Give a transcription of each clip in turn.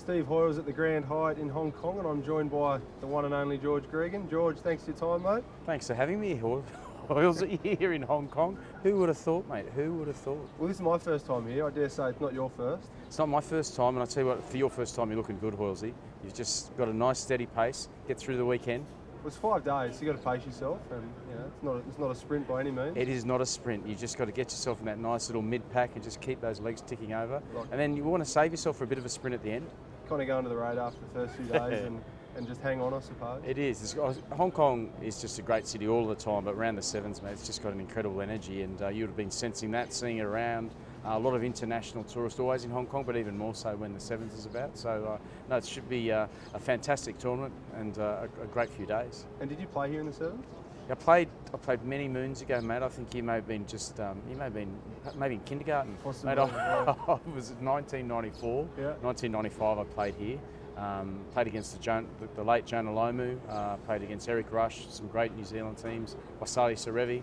Steve Hoiles at the Grand Hyatt in Hong Kong, and I'm joined by the one and only George Gregan. George, thanks for your time, mate. Thanks for having me, Hoiles, here in Hong Kong. Who would have thought, mate? Who would have thought? Well, this is my first time here. I dare say it's not your first. It's not my first time, and I tell you what, for your first time, you're looking good, Hoilesy. You've just got a nice, steady pace. Get through the weekend. Well, it's 5 days, so you've got to pace yourself, and it's not a sprint by any means. It is not a sprint. You just got to get yourself in that nice little mid-pack and just keep those legs ticking over. And then you want to save yourself for a bit of a sprint at the end. Kind of go under the radar for the first few days and just hang on, I suppose. It is. Hong Kong is just a great city all the time, but around the sevens, mate, it's just got an incredible energy, and you would have been sensing that, seeing it around. A lot of international tourists always in Hong Kong, but even more so when the sevens is about. So, no, it should be a fantastic tournament and a great few days. And did you play here in the sevens? I played many moons ago, mate. I think you may have been maybe in kindergarten. Possibly. Mate, I was 1994. Yeah. 1995 I played here. Played against the late Jonah Lomu, played against Eric Rush, some great New Zealand teams, Wasali Sarevi,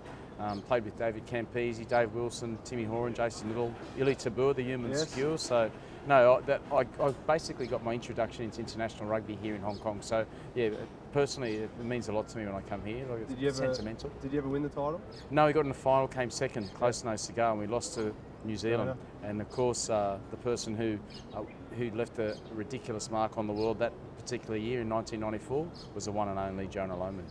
played with David Campese, Dave Wilson, Timmy Horan, Jason Little, Ili Tabur, the human skills. So, no, I basically got my introduction into international rugby here in Hong Kong. So, yeah, personally, it means a lot to me when I come here. Like, it's sentimental. Did you ever win the title? No, we got in the final, came second, close to no cigar, and we lost to New Zealand. And of course, the person who left a ridiculous mark on the world that particular year in 1994 was the one and only Jonah Lomu.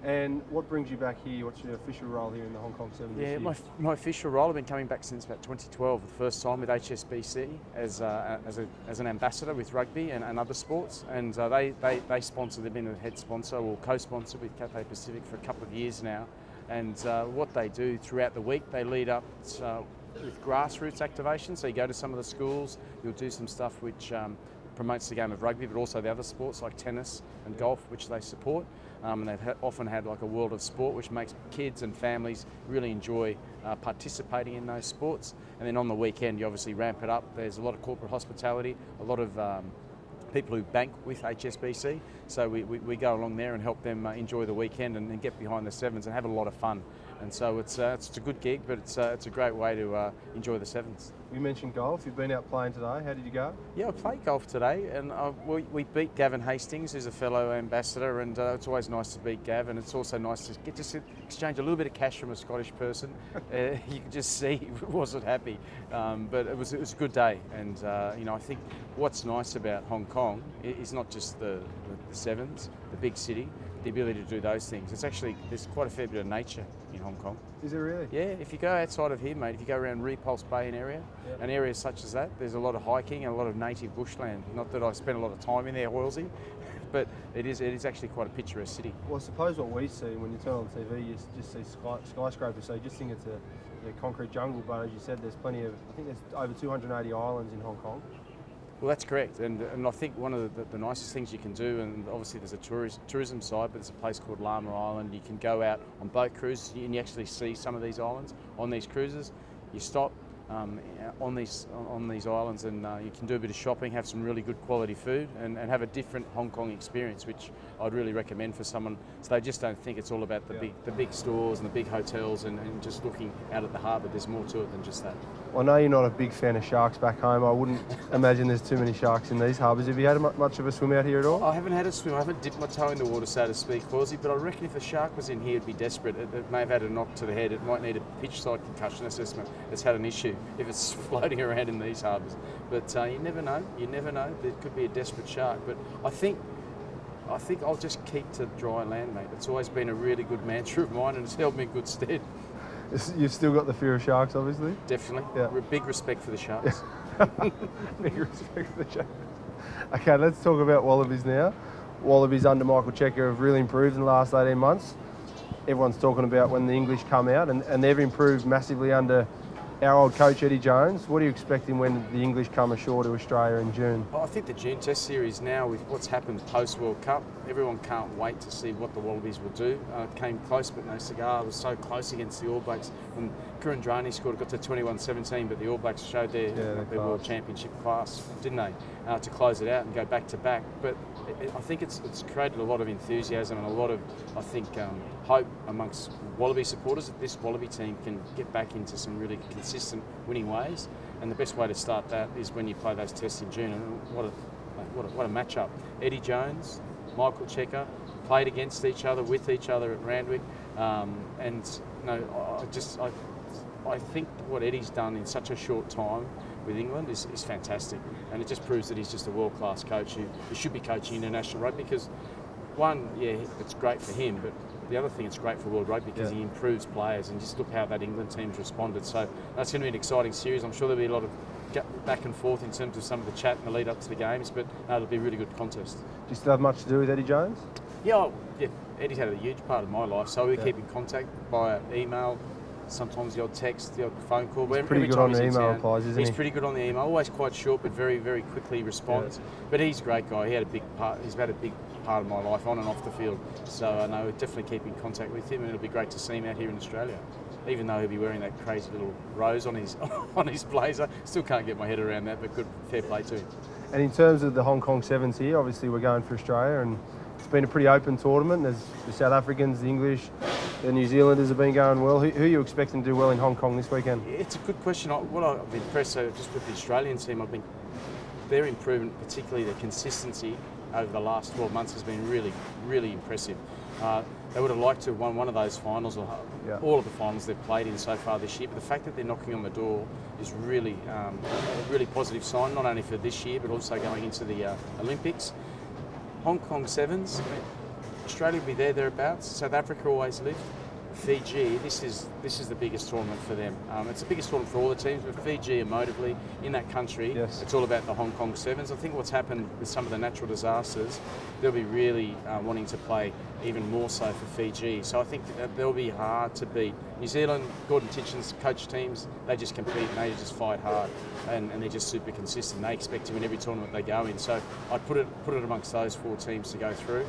And what brings you back here? What's your official role here in the Hong Kong Sevens? Yeah, my official role, I've been coming back since about 2012, the first time with HSBC as an ambassador with rugby and other sports. And they sponsor, they've been a head sponsor or co-sponsor with Cathay Pacific for a couple of years now. And what they do throughout the week, they lead up with grassroots activation. So you go to some of the schools, you'll do some stuff which promotes the game of rugby, but also the other sports like tennis and golf, which they support. And they've often had like a world of sport, which makes kids and families really enjoy participating in those sports. And then on the weekend, you obviously ramp it up. There's a lot of corporate hospitality, a lot of people who bank with HSBC. So we go along there and help them enjoy the weekend and get behind the sevens and have a lot of fun. And so it's a good gig, but it's a great way to enjoy the sevens. You mentioned golf. You've been out playing today. How did you go? Yeah, I played golf today, and we beat Gavin Hastings, who's a fellow ambassador, and it's always nice to beat Gav, and it's also nice to get to exchange a little bit of cash from a Scottish person. You can just see he wasn't happy, but it was a good day, and I think what's nice about Hong Kong is not just the sevens, the big city, the ability to do those things. There's quite a fair bit of nature in Hong Kong. Is there really? Yeah, if you go outside of here, mate, if you go around Repulse Bay and areas such as that, there's a lot of hiking and a lot of native bushland. Not that I spend a lot of time in there, Hoilesy, but it is actually quite a picturesque city. Well, I suppose what we see when you turn on TV, you just see skyscrapers, so you just think it's a concrete jungle, but as you said, there's plenty of, I think there's over 280 islands in Hong Kong. Well, that's correct, and I think one of the nicest things you can do, and obviously there's a tourism side, but there's a place called Lama Island. You can go out on boat cruises and you actually see some of these islands on these cruises. You stop on these islands and you can do a bit of shopping, have some really good quality food, and have a different Hong Kong experience, which I'd really recommend for someone, so they just don't think it's all about the big stores and the big hotels and just looking out at the harbour. There's more to it than just that. I know you're not a big fan of sharks back home. I wouldn't imagine there's too many sharks in these harbours. Have you had much of a swim out here at all? I haven't had a swim. I haven't dipped my toe in the water, so to speak, Hoilesy, but I reckon if a shark was in here, it'd be desperate. It may have had a knock to the head. It might need a pitch side concussion assessment. It's had an issue if it's floating around in these harbours. But you never know. You never know. There could be a desperate shark. But I think I'll just keep to dry land, mate. It's always been a really good mantra of mine, and it's held me in good stead. You've still got the fear of sharks, obviously? Definitely. Yeah. Big respect for the sharks. Big respect for the sharks. Okay, let's talk about Wallabies now. Wallabies under Michael Cheika have really improved in the last 18 months. Everyone's talking about when the English come out, and they've improved massively under our old coach Eddie Jones. What are you expecting when the English come ashore to Australia in June? I think the June Test Series now, with what's happened post-World Cup, everyone can't wait to see what the Wallabies will do. It came close but no cigar. It was so close against the All Blacks. And Kurandrani scored, got to 21-17, but the All Blacks showed their World Championship class, didn't they, to close it out and go back-to-back. But I think it's created a lot of enthusiasm and a lot of, I think, hope amongst Wallaby supporters that this Wallaby team can get back into some really consistent winning ways. And the best way to start that is when you play those tests in June. And what a matchup. Eddie Jones, Michael Checker played against each other, with each other at Randwick, and I think what Eddie's done in such a short time with England is fantastic, and it just proves that he's just a world-class coach who should be coaching international rugby, because one, yeah, it's great for him, but the other thing, it's great for world rugby because he improves players, and just look how that England team's responded. So that's going to be an exciting series. I'm sure there'll be a lot of back and forth in terms of some of the chat and the lead up to the games, but it'll be a really good contest. Do you still have much to do with Eddie Jones? Yeah, Eddie's had a huge part of my life, so we keep in contact via email, sometimes the odd text, the odd phone call. He's pretty good on the email replies, isn't he? He's pretty good on the email, always quite short, but very, very quickly responds. But he's a great guy. He's had a big part of my life on and off the field. So I know we'll definitely keep in contact with him, and it'll be great to see him out here in Australia. Even though he'll be wearing that crazy little rose on his blazer, still can't get my head around that, but good, fair play to him. And in terms of the Hong Kong Sevens here, obviously we're going for Australia, and it's been a pretty open tournament. There's the South Africans, the English, the New Zealanders have been going well. Who are you expecting to do well in Hong Kong this weekend? It's a good question. I've been impressed just with the Australian team. Their improvement, particularly their consistency over the last 12 months, has been really, really impressive. They would have liked to have won one of those finals, or all of the finals they've played in so far this year. But the fact that they're knocking on the door is really, a really positive sign, not only for this year, but also going into the Olympics. Hong Kong Sevens, Australia will be thereabouts. South Africa always live. Fiji, this is the biggest tournament for them. It's the biggest tournament for all the teams, but Fiji emotively in that country, it's all about the Hong Kong Sevens. I think what's happened with some of the natural disasters, they'll be really wanting to play even more so for Fiji. So I think that they'll be hard to beat. New Zealand, Gordon Titchen's coach teams, they just compete and they just fight hard, and they're just super consistent. They expect to win every tournament they go in. So I'd put it amongst those four teams to go through.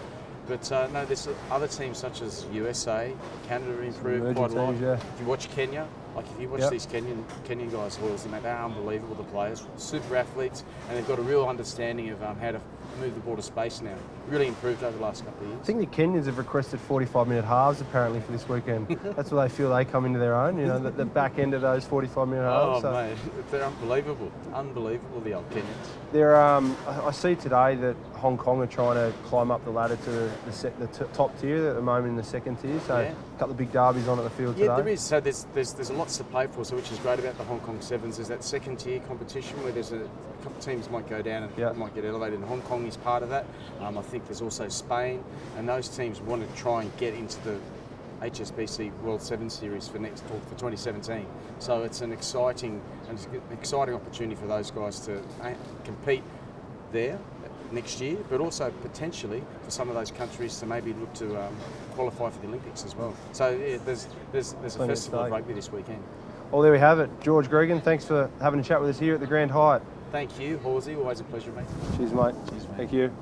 But no, there's other teams such as USA, Canada improved quite a lot. If you watch Kenya, if you watch these Kenyan guys, Hoiles, they're unbelievable, the players, super athletes, and they've got a real understanding of how to move the ball to space now. Really improved over the last couple of years. I think the Kenyans have requested 45-minute halves apparently for this weekend. That's what they feel they come into their own, you know, the back end of those 45-minute halves. Oh, mate, they're unbelievable. Unbelievable, the old Kenyans. They're, I see today that Hong Kong are trying to climb up the ladder to the top tier at the moment, in the second tier. So a couple of big derbies on at the field today. Yeah, there is. So there's lots to play for. So which is great about the Hong Kong Sevens is that second tier competition where there's a couple of teams might go down and might get elevated. And Hong Kong is part of that. I think there's also Spain, and those teams want to try and get into the HSBC World Sevens Series for 2017. So it's an exciting opportunity for those guys to compete there next year, but also potentially for some of those countries to maybe look to qualify for the Olympics as well. So yeah, there's a festival of rugby this weekend. Well, there we have it. George Gregan, thanks for having a chat with us here at the Grand Hyatt. Thank you, Horsey. Always a pleasure, mate. Cheers, mate. Cheers, mate. Thank you.